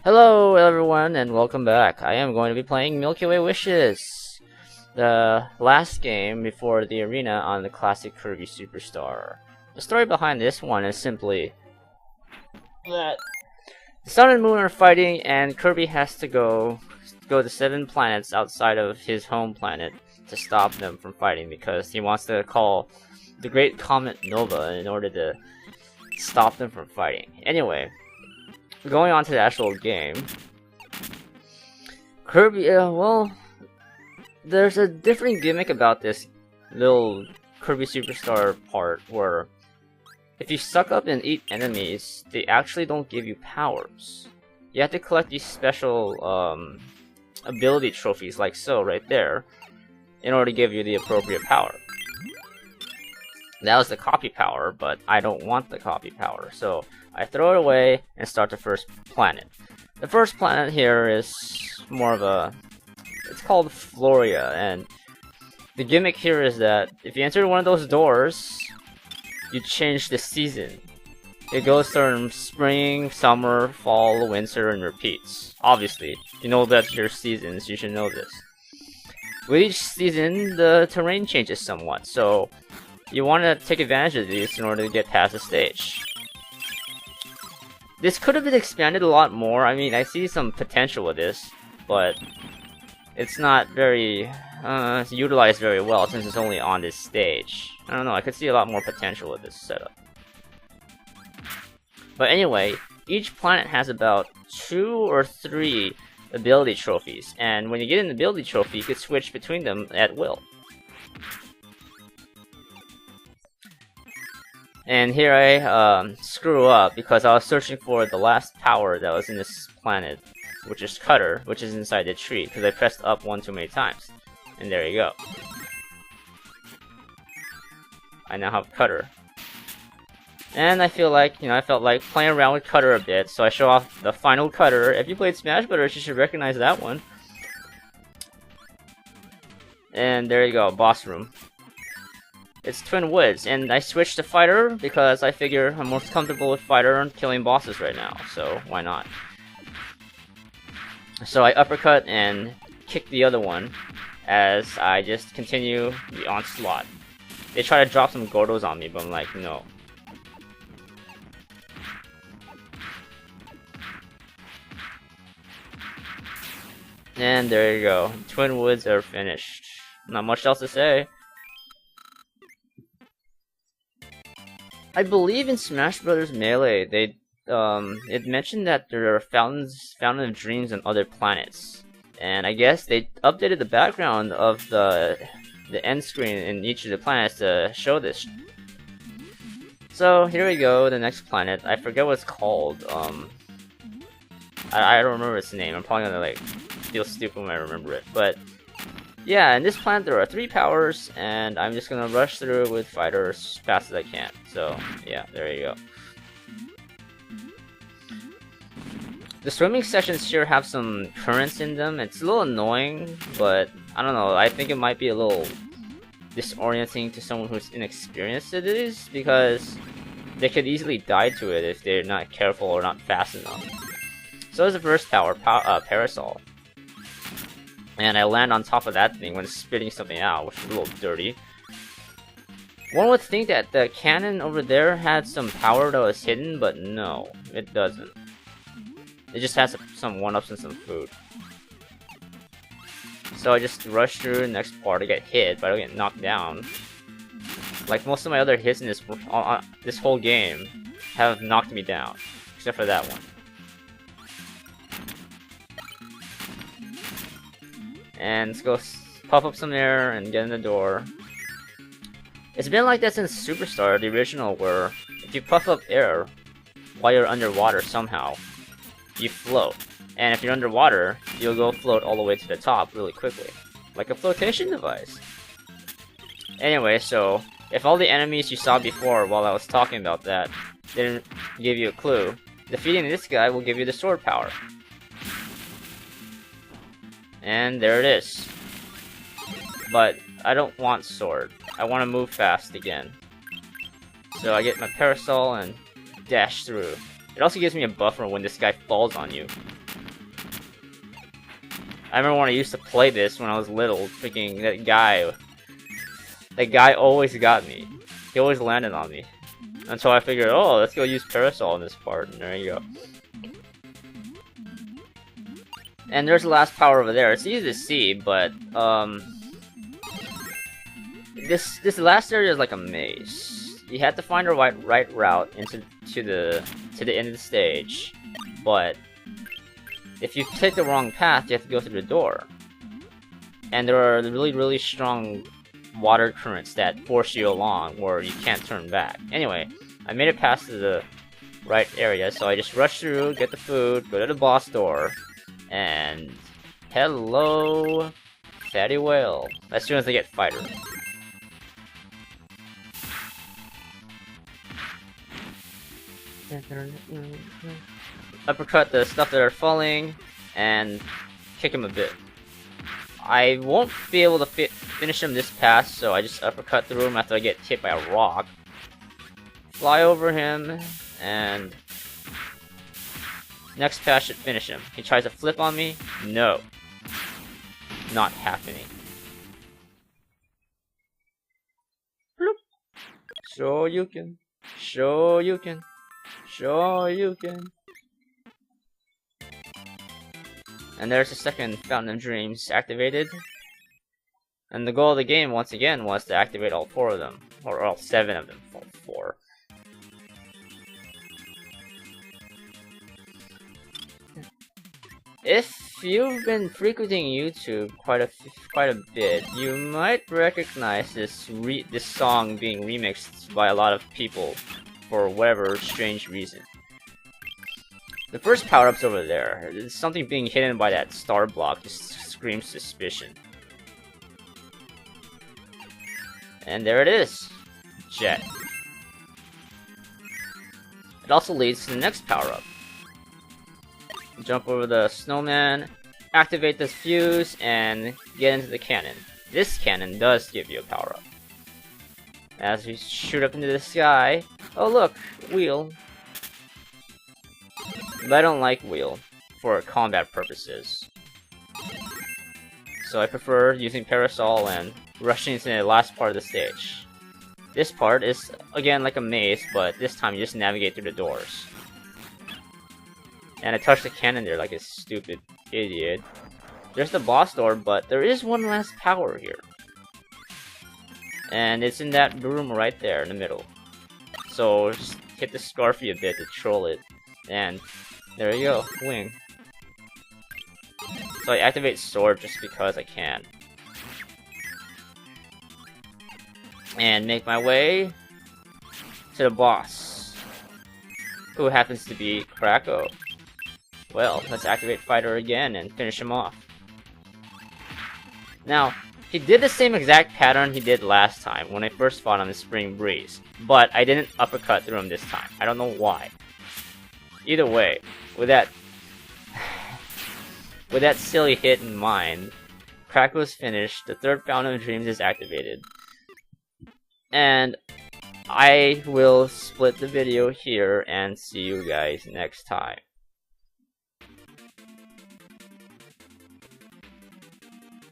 Hello everyone and welcome back. I am going to be playing Milky Way Wishes, the last game before the arena on the classic Kirby Superstar. The story behind this one is simply that the Sun and Moon are fighting and Kirby has to go to 7 planets outside of his home planet to stop them from fighting because he wants to call the Great Comet Nova in order to stop them from fighting. Anyway, going on to the actual game, Kirby, well, there's a different gimmick about this little Kirby Superstar part where if you suck up and eat enemies, they actually don't give you powers. You have to collect these special ability trophies like so, right there, in order to give you the appropriate power. That was the copy power, but I don't want the copy power, so I throw it away and start the first planet. The first planet here is more of a... it's called Floria, and the gimmick here is that if you enter one of those doors, you change the season. It goes from spring, summer, fall, winter, and repeats. Obviously, you know that's your seasons, you should know this. With each season, the terrain changes somewhat, so you want to take advantage of these in order to get past the stage. This could have been expanded a lot more. I mean, I see some potential with this, but it's not very utilized very well since it's only on this stage. I don't know, I could see a lot more potential with this setup. But anyway, each planet has about 2 or 3 ability trophies, and when you get an ability trophy, you can switch between them at will. And here I screw up because I was searching for the last power that was in this planet, which is Cutter, which is inside the tree, because I pressed up one too many times. And there you go. I now have Cutter. And I feel like, I felt like playing around with Cutter a bit, so I show off the final Cutter. If you played Smash Brothers, you should recognize that one. And there you go, boss room. It's Twin Woods, and I switched to Fighter because I figure I'm most comfortable with Fighter and killing bosses right now, so why not? So I uppercut and kick the other one as I just continue the onslaught. They try to drop some Gordos on me, but I'm like, no. And there you go. Twin Woods are finished. Not much else to say. I believe in Smash Brothers Melee, it mentioned that there are Fountain of Dreams on other planets, and I guess they updated the background of the end screen in each of the planets to show this. So here we go, the next planet. I forget what it's called. I don't remember its name. I'm probably gonna like feel stupid when I remember it, but. Yeah, in this planet there are 3 powers, and I'm just gonna rush through with Fighter as fast as I can. So, yeah, there you go. The swimming sessions here have some currents in them. It's a little annoying, but I don't know, I think it might be a little disorienting to someone who's inexperienced at this, because they could easily die to it if they're not careful or not fast enough. So is the first power, Parasol. And I land on top of that thing when spitting something out, which is a little dirty. One would think that the cannon over there had some power that was hidden, but no, it doesn't. It just has some 1-ups and some food. So I just rush through the next part to get hit, but I don't get knocked down. Like most of my other hits in this whole game have knocked me down, except for that one. And let's go puff up some air and get in the door. It's been like that since Superstar, the original, where if you puff up air while you're underwater somehow, you float. And if you're underwater, you'll go float all the way to the top really quickly. Like a flotation device. Anyway, so if all the enemies you saw before while I was talking about that didn't give you a clue, defeating this guy will give you the sword power. And there it is. But I don't want sword. I want to move fast again. So I get my parasol and dash through. It also gives me a buffer when this guy falls on you. I remember when I used to play this when I was little, freaking that guy always got me. He always landed on me. Until I figured, oh, let's go use Parasol in this part, and there you go. And there's the last power over there. It's easy to see, but this last area is like a maze. You have to find the right route into the end of the stage, but if you take the wrong path, you have to go through the door. And there are really strong water currents that force you along where you can't turn back. Anyway, I made it past to the right area, so I just rush through, get the food, go to the boss door, and hello, Fatty Whale. As soon as I get Fighter. Uppercut the stuff that are falling, and kick him a bit. I won't be able to finish him this pass, so I just uppercut through him after I get hit by a rock. Fly over him, and next pass should finish him. He tries to flip on me. No. Not happening. Bloop. Sure you can. Sure you can. Sure you can. And there's the second Fountain of Dreams activated. And the goal of the game, once again, was to activate all 4 of them. Or all 7 of them. All 4. If you've been frequenting YouTube quite a bit, you might recognize this song being remixed by a lot of people for whatever strange reason. The first power-up's over there. Something being hidden by that star block just screams suspicion. And there it is. Jet. It also leads to the next power-up. Jump over the snowman, activate this fuse, and get into the cannon. This cannon does give you a power-up. As we shoot up into the sky... Oh look! Wheel. But I don't like wheel for combat purposes. So I prefer using Parasol and rushing into the last part of the stage. This part is, again, like a maze, but this time you just navigate through the doors. And I touched the cannon there like a stupid idiot. There's the boss door, but there is one last power here. And it's in that room right there in the middle. So just hit the Scarfy a bit to troll it. And there you go, wing. So I activate sword just because I can. And make my way to the boss. Who happens to be Kracko. Well, let's activate Fighter again and finish him off. Now, he did the same exact pattern he did last time when I first fought him in Spring Breeze, but I didn't uppercut through him this time. I don't know why. Either way, with that silly hit in mind, Kracko's finished, the third Fountain of Dreams is activated. And I will split the video here and see you guys next time.